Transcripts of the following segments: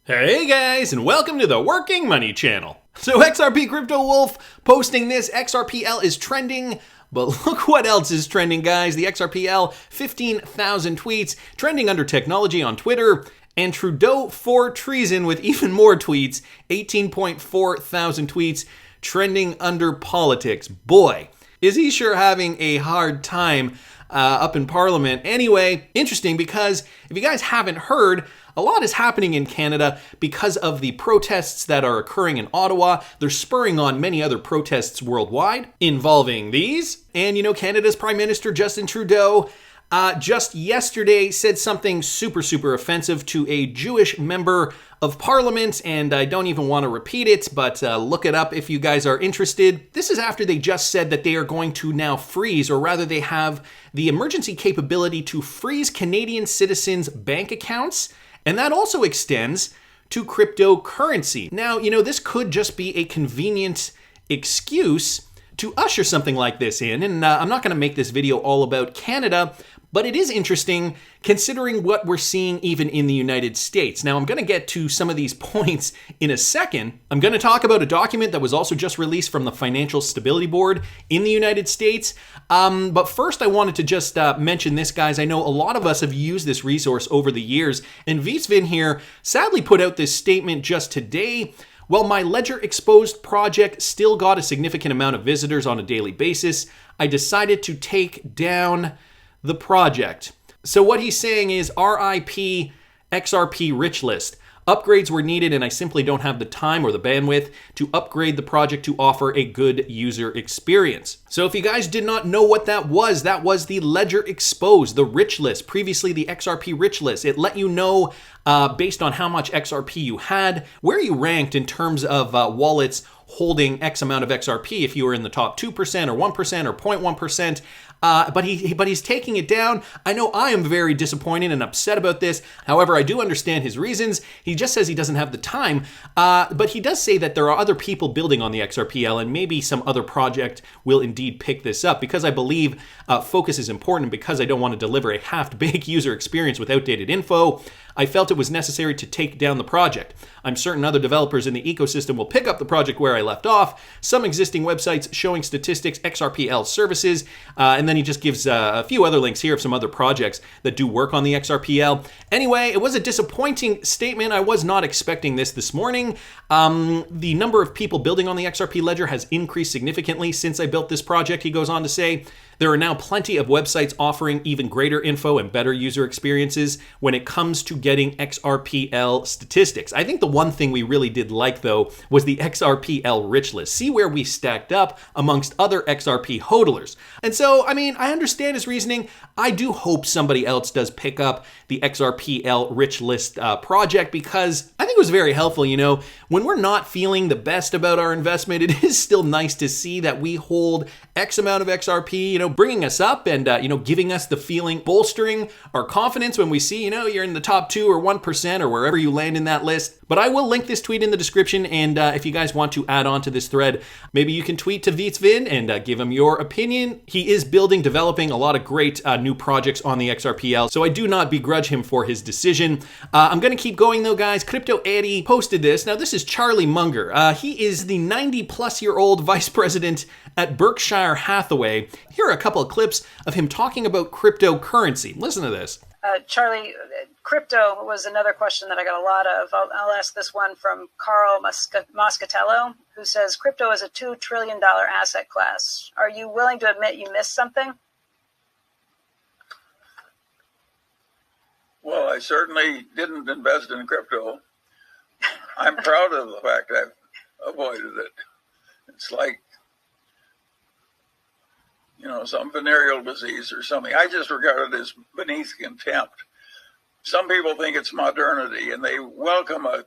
Hey guys, and welcome to the Working Money channel. So XRP Crypto Wolf posting this, XRPL is trending, but look what else is trending, guys. The XRPL, 15,000 tweets, trending under technology on Twitter, and Trudeau for treason with even more tweets, 18.4 thousand tweets, trending under politics. Boy, is he sure having a hard time up in Parliament. Anyway, interesting because if you guys haven't heard, a lot is happening in Canada because of the protests that are occurring in Ottawa. They're spurring on many other protests worldwide involving these. And you know, Canada's Prime Minister Justin Trudeau just yesterday said something super offensive to a Jewish member of Parliament, and I don't even want to repeat it, but look it up if you guys are interested. This is after they just said that they are going to now freeze, or rather they have the emergency capability to freeze Canadian citizens' bank accounts, and that also extends to cryptocurrency. Now, you know, this could just be a convenient excuse to usher something like this in, and I'm not going to make this video all about Canada, but it is interesting considering what we're seeing even in the United States. Now, I'm going to get to some of these points in a second. I'm going to talk about a document that was also just released from the Financial Stability Board in the United States. But first, I wanted to just mention this, guys. I know a lot of us have used this resource over the years, and Vitsvin here sadly put out this statement just today. Well, my Ledger Exposed project still got a significant amount of visitors on a daily basis. I decided to take down the project. So what he's saying is RIP XRP rich list. Upgrades were needed and I simply don't have the time or the bandwidth to upgrade the project to offer a good user experience. So if you guys did not know what that was the Ledger Exposed, the rich list, previously the XRP rich list. It let you know based on how much XRP you had, where you ranked in terms of wallets holding X amount of XRP, if you were in the top 2% or 1% or 0.1%. But he's taking it down. I know I am very disappointed and upset about this. However, I do understand his reasons. He just says he doesn't have the time. But he does say that there are other people building on the XRPL, and maybe some other project will indeed pick this up. Because I believe focus is important, because I don't want to deliver a half-baked user experience with outdated info, I felt it was necessary to take down the project. I'm certain other developers in the ecosystem will pick up the project where I left off. Some existing websites showing statistics, XRPL services, and then he just gives a few other links here of some other projects that do work on the XRPL. Anyway, it was a disappointing statement. I was not expecting this morning. The number of people building on the XRP ledger has increased significantly since I built this project, he goes on to say. There are now plenty of websites offering even greater info and better user experiences when it comes to getting XRPL statistics. I think the one thing we really did like, though, was the XRPL rich list. See where we stacked up amongst other XRP hodlers. And so, I mean, I understand his reasoning. I do hope somebody else does pick up the XRPL rich list project, because I think it was very helpful. You know, when we're not feeling the best about our investment, it is still nice to see that we hold X amount of XRP, you know, bringing us up and, you know, giving us the feeling, bolstering our confidence when we see, you know, you're in the top 2 or 1% or wherever you land in that list. But I will link this tweet in the description, and if you guys want to add on to this thread, maybe you can tweet to Vitsvin and give him your opinion. He is developing a lot of great new projects on the XRPL, so I do not begrudge him for his decision. I'm going to keep going though, guys. Crypto Eddie posted this. Now this is Charlie Munger. He is the 90-plus-year-old vice president at Berkshire Hathaway. Here are a couple of clips of him talking about cryptocurrency. Listen to this. Charlie, crypto was another question that I got a lot of. I'll ask this one from Carl Moscatello, who says, crypto is a $2 trillion asset class. Are you willing to admit you missed something? Well, I certainly didn't invest in crypto. I'm proud of the fact I've avoided it. It's like, you know, some venereal disease or something. I just regard it as beneath contempt. Some people think it's modernity, and they welcome a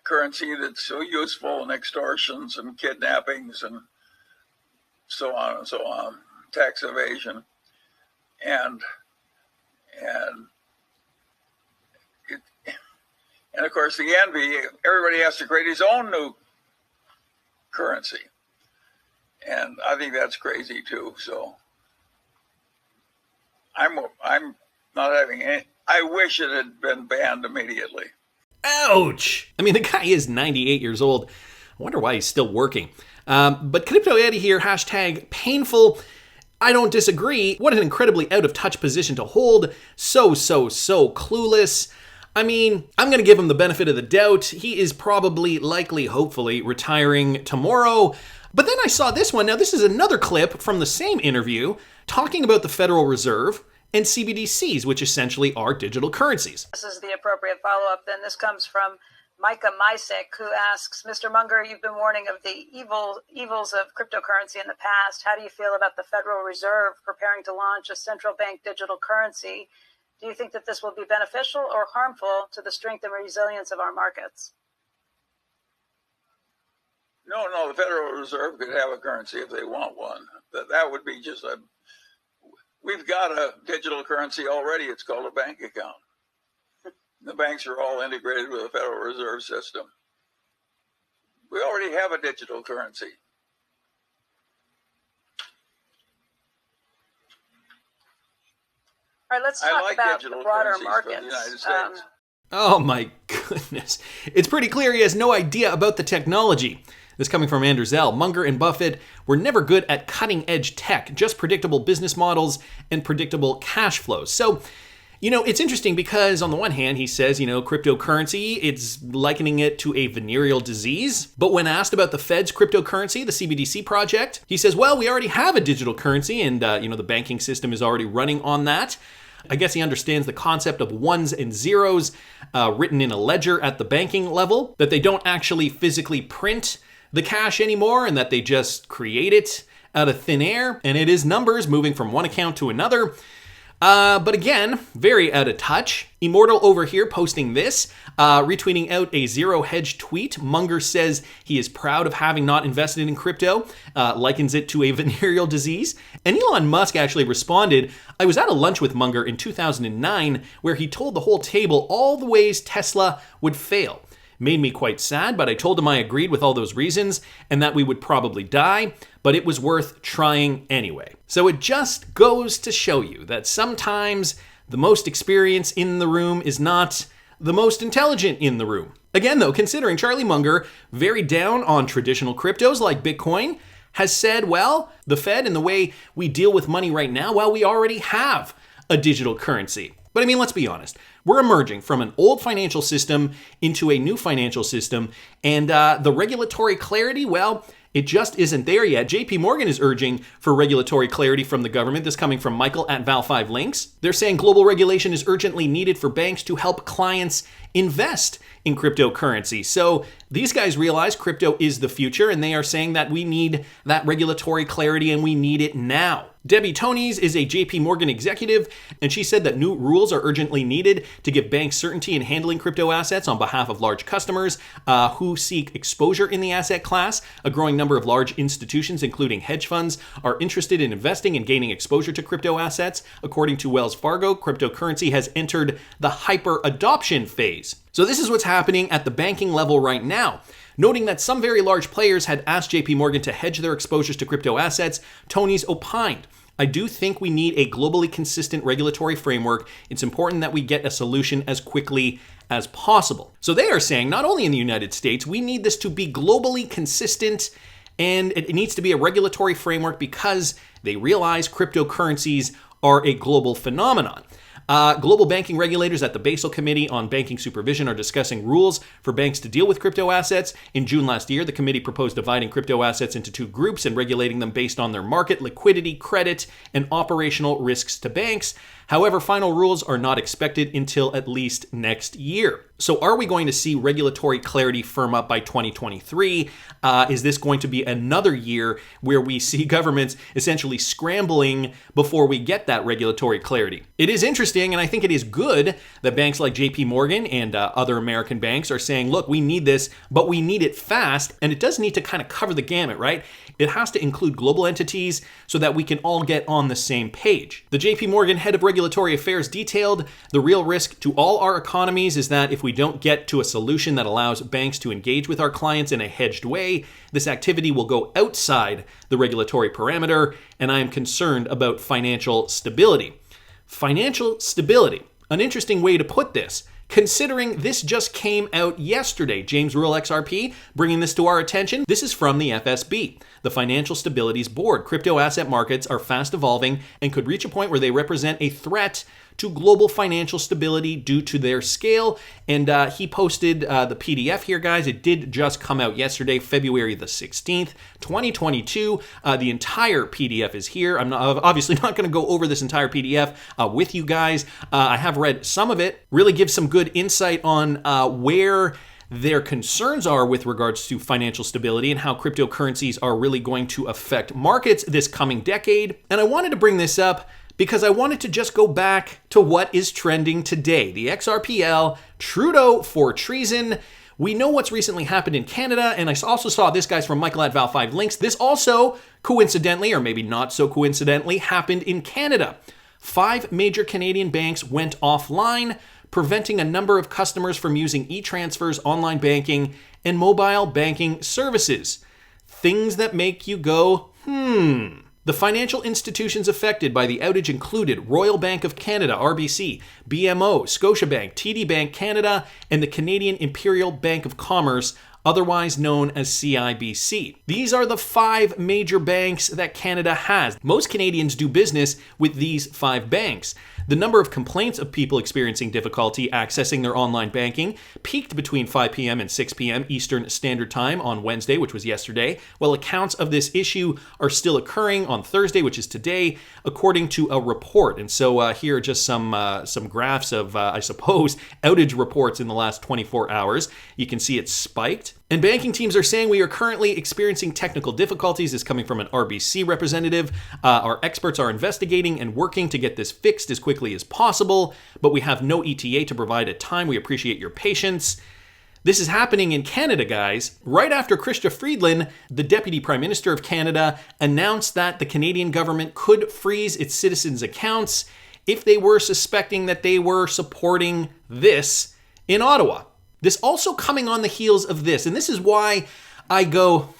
currency that's so useful in extortions and kidnappings and so on and so on, tax evasion. And of course, the envy, everybody has to create his own new currency. And I think that's crazy too. So I'm not having any. I wish it had been banned immediately. Ouch! I mean, the guy is 98 years old. I wonder why he's still working. But Crypto Eddie here, hashtag painful. I don't disagree. What an incredibly out-of-touch position to hold. So clueless. I mean, I'm going to give him the benefit of the doubt. He is probably, likely, hopefully, retiring tomorrow. But then I saw this one. Now, this is another clip from the same interview talking about the Federal Reserve and CBDCs, which essentially are digital currencies. This is the appropriate follow-up. Then this comes from Micah Misek, who asks, Mr. Munger, you've been warning of the evils of cryptocurrency in the past. How do you feel about the Federal Reserve preparing to launch a central bank digital currency? Do you think that this will be beneficial or harmful to the strength and resilience of our markets? No, the Federal Reserve could have a currency if they want one. That would be just we've got a digital currency already. It's called a bank account. The banks are all integrated with the Federal Reserve System. We already have a digital currency. All right, let's talk about the broader markets. For the United States. Oh my goodness. It's pretty clear he has no idea about the technology. This coming from Andrew Zell. Munger and Buffett were never good at cutting-edge tech, just predictable business models and predictable cash flows. So, it's interesting because on the one hand, he says, cryptocurrency, it's likening it to a venereal disease. But when asked about the Fed's cryptocurrency, the CBDC project, he says, well, we already have a digital currency and, the banking system is already running on that. I guess he understands the concept of ones and zeros written in a ledger at the banking level, that they don't actually physically print the cash anymore and that they just create it out of thin air. And it is numbers moving from one account to another. But again, very out of touch. Immortal over here posting this, retweeting out a zero hedge tweet. Munger says he is proud of having not invested in crypto, likens it to a venereal disease. And Elon Musk actually responded, I was at a lunch with Munger in 2009 where he told the whole table all the ways Tesla would fail. Made me quite sad, but I told him I agreed with all those reasons and that we would probably die, but it was worth trying anyway. So it just goes to show you that sometimes the most experience in the room is not the most intelligent in the room. Again, though, considering Charlie Munger, very down on traditional cryptos like Bitcoin, has said, well, the Fed and the way we deal with money right now, well, we already have a digital currency. But I mean, let's be honest. We're emerging from an old financial system into a new financial system, and the regulatory clarity, well, it just isn't there yet. JP Morgan is urging for regulatory clarity from the government. This coming from Michael at Val5Links. They're saying global regulation is urgently needed for banks to help clients invest in cryptocurrency. So these guys realize crypto is the future, and they are saying that we need that regulatory clarity and we need it now. Debbie Tonys is a JP Morgan executive, and she said that new rules are urgently needed to give banks certainty in handling crypto assets on behalf of large customers who seek exposure in the asset class. A growing number of large institutions, including hedge funds, are interested in investing and gaining exposure to crypto assets. According to Wells Fargo, cryptocurrency has entered the hyper-adoption phase. So this is what's happening at the banking level right now. Noting that some very large players had asked JP Morgan to hedge their exposures to crypto assets, Tonys opined, I do think we need a globally consistent regulatory framework. It's important that we get a solution as quickly as possible. So they are saying, not only in the United States, we need this to be globally consistent, and it needs to be a regulatory framework because they realize cryptocurrencies are a global phenomenon. Global banking regulators at the Basel Committee on Banking Supervision are discussing rules for banks to deal with crypto assets. In June last year, the committee proposed dividing crypto assets into two groups and regulating them based on their market, liquidity, credit, and operational risks to banks. However, final rules are not expected until at least next year. So are we going to see regulatory clarity firm up by 2023? Is this going to be another year where we see governments essentially scrambling before we get that regulatory clarity? It is interesting, and I think it is good that banks like JP Morgan and other American banks are saying, look, we need this, but we need it fast, and it does need to kind of cover the gamut, right? It has to include global entities so that we can all get on the same page. The JP Morgan head of regulatory affairs detailed the real risk to all our economies is that if we don't get to a solution that allows banks to engage with our clients in a hedged way, this activity will go outside the regulatory parameter, and I am concerned about financial stability. Financial stability, an interesting way to put this. considering this just came out yesterday. James Rule XRP bringing this to our attention. This is from the FSB, the Financial Stabilities Board. Crypto asset markets are fast evolving and could reach a point where they represent a threat to global financial stability due to their scale. And he posted the PDF here, guys. It did just come out yesterday, February the 16th, 2022. The entire PDF is here. I'm obviously not going to go over this entire PDF with you guys. I have read some of it. Really gives some good insight on where their concerns are with regards to financial stability and how cryptocurrencies are really going to affect markets this coming decade. And I wanted to bring this up because I wanted to just go back to what is trending today. The XRPL, Trudeau for treason. We know what's recently happened in Canada, and I also saw this, guys, from Michael at Val5 Links. This also, coincidentally, or maybe not so coincidentally, happened in Canada. 5 major Canadian banks went offline, preventing a number of customers from using e-transfers, online banking, and mobile banking services. Things that make you go, The financial institutions affected by the outage included Royal Bank of Canada, RBC, BMO, Scotiabank, TD Bank Canada, and the Canadian Imperial Bank of Commerce, otherwise known as CIBC. These are the 5 major banks that Canada has. Most Canadians do business with these 5 banks. The number of complaints of people experiencing difficulty accessing their online banking peaked between 5 p.m. and 6 p.m. Eastern Standard Time on Wednesday, which was yesterday, while accounts of this issue are still occurring on Thursday, which is today, according to a report. And so here are just some graphs of, I suppose, outage reports in the last 24 hours. You can see it's spiked. And banking teams are saying we are currently experiencing technical difficulties. This is coming from an RBC representative. Our experts are investigating and working to get this fixed as quickly as possible, but we have no ETA to provide at time. We appreciate your patience. This is happening in Canada, guys, right after Chrystia Freeland, the Deputy Prime Minister of Canada, announced that the Canadian government could freeze its citizens' accounts if they were suspecting that they were supporting this in Ottawa. This also coming on the heels of this, and this is why I go,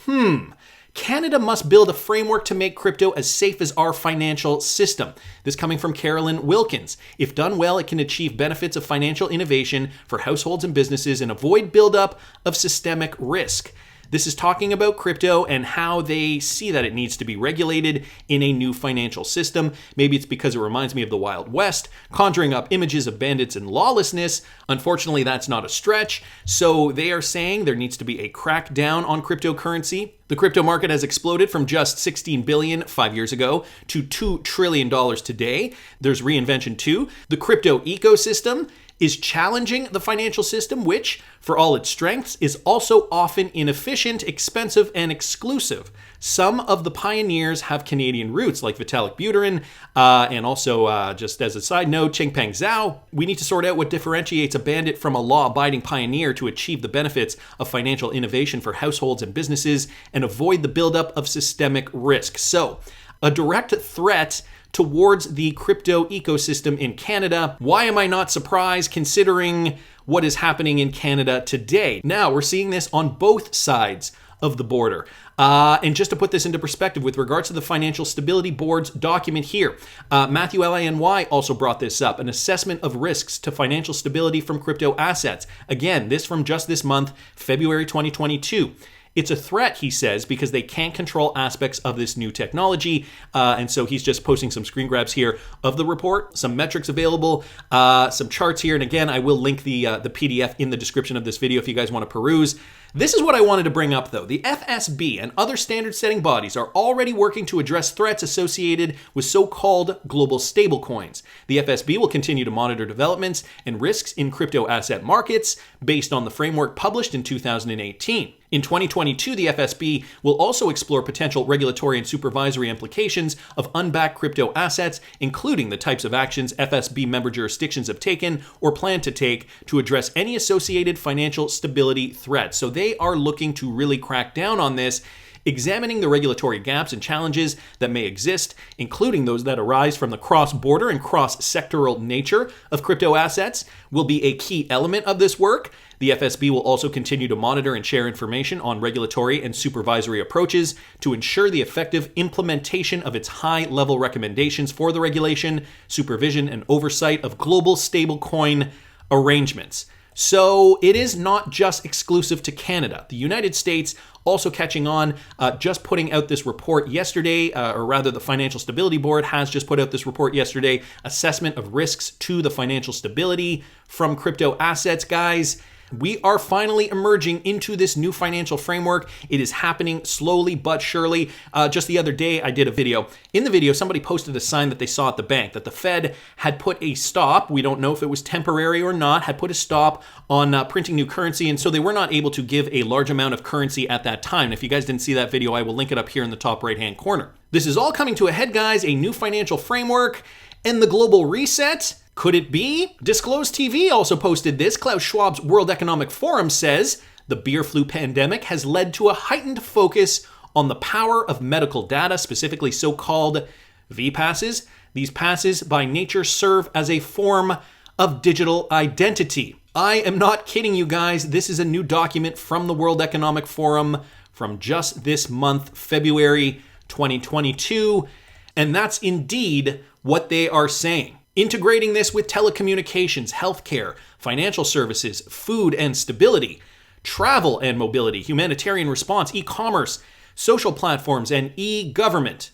Canada must build a framework to make crypto as safe as our financial system. This coming from Carolyn Wilkins. If done well, it can achieve benefits of financial innovation for households and businesses and avoid buildup of systemic risk. This is talking about crypto and how they see that it needs to be regulated in a new financial system. Maybe it's because it reminds me of the Wild West, conjuring up images of bandits and lawlessness. Unfortunately, that's not a stretch. So they are saying there needs to be a crackdown on cryptocurrency. The crypto market has exploded from just $16 billion 5 years ago to $2 trillion today. There's reinvention too. The crypto ecosystem is challenging the financial system, which, for all its strengths, is also often inefficient, expensive, and exclusive. Some of the pioneers have Canadian roots, like Vitalik Buterin, and also, just as a side note, Changpeng Zhao. We need to sort out what differentiates a bandit from a law-abiding pioneer to achieve the benefits of financial innovation for households and businesses and avoid the buildup of systemic risk. So, a direct threat towards the crypto ecosystem in Canada. Why am I not surprised considering what is happening in Canada today? Now, we're seeing this on both sides of the border. And just to put this into perspective with regards to the Financial Stability Board's document here, Matthew Lany also brought this up, an assessment of risks to financial stability from crypto assets. Again, this from just this month, February 2022. It's a threat, he says, because they can't control aspects of this new technology. And so he's just posting some screen grabs here of the report, some metrics available, some charts here. And again, I will link the PDF in the description of this video if you guys want to peruse. This is what I wanted to bring up, though. The FSB and other standard-setting bodies are already working to address threats associated with so-called global stablecoins. The FSB will continue to monitor developments and risks in crypto asset markets based on the framework published in 2018. In 2022, the FSB will also explore potential regulatory and supervisory implications of unbacked crypto assets, including the types of actions FSB member jurisdictions have taken or plan to take to address any associated financial stability threats. So they are looking to really crack down on this, examining the regulatory gaps and challenges that may exist, including those that arise from the cross-border and cross-sectoral nature of crypto assets, will be a key element of this work. The FSB will also continue to monitor and share information on regulatory and supervisory approaches to ensure the effective implementation of its high-level recommendations for the regulation, supervision, and oversight of global stablecoin arrangements. So it is not just exclusive to Canada. The United States also catching on, just putting out this report yesterday, or rather the Financial Stability Board has just put out this report yesterday, assessment of risks to the financial stability from crypto assets. Guys, we are finally emerging into this new financial framework. It is happening slowly but surely. Just the other day, I did a video. In the video, somebody posted a sign that they saw at the bank that the Fed had put a stop, we don't know if it was temporary or not, had put a stop on printing new currency, and so they were not able to give a large amount of currency at that time. And if you guys didn't see that video, I will link it up here in the top right-hand corner. This is all coming to a head, guys, a new financial framework and the global reset. Could it be? Disclosed TV also posted this. Klaus Schwab's World Economic Forum says the beer flu pandemic has led to a heightened focus on the power of medical data, specifically so-called V-passes. These passes by nature serve as a form of digital identity. I am not kidding you guys. This is a new document from the World Economic Forum from just this month, February 2022. And that's indeed what they are saying. Integrating this with telecommunications, healthcare, financial services, food and stability, travel and mobility, humanitarian response, e-commerce, social platforms, and e-government.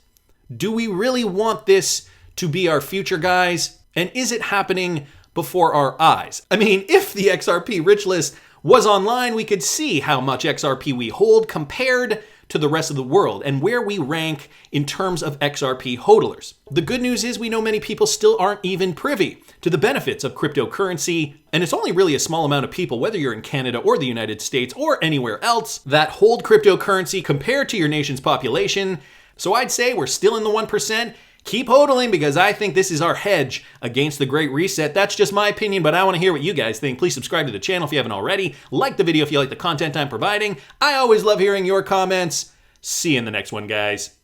Do we really want this to be our future, guys? And is it happening before our eyes? I mean, if the XRP rich list was online, we could see how much XRP we hold compared to the rest of the world and where we rank in terms of XRP hodlers. The good news is we know many people still aren't even privy to the benefits of cryptocurrency, and it's only really a small amount of people, whether you're in Canada or the United States or anywhere else, that hold cryptocurrency compared to your nation's population. So I'd say we're still in the 1%. Keep hodling, because I think this is our hedge against the Great Reset. That's just my opinion, but I want to hear what you guys think. Please subscribe to the channel if you haven't already. Like the video if you like the content I'm providing. I always love hearing your comments. See you in the next one, guys.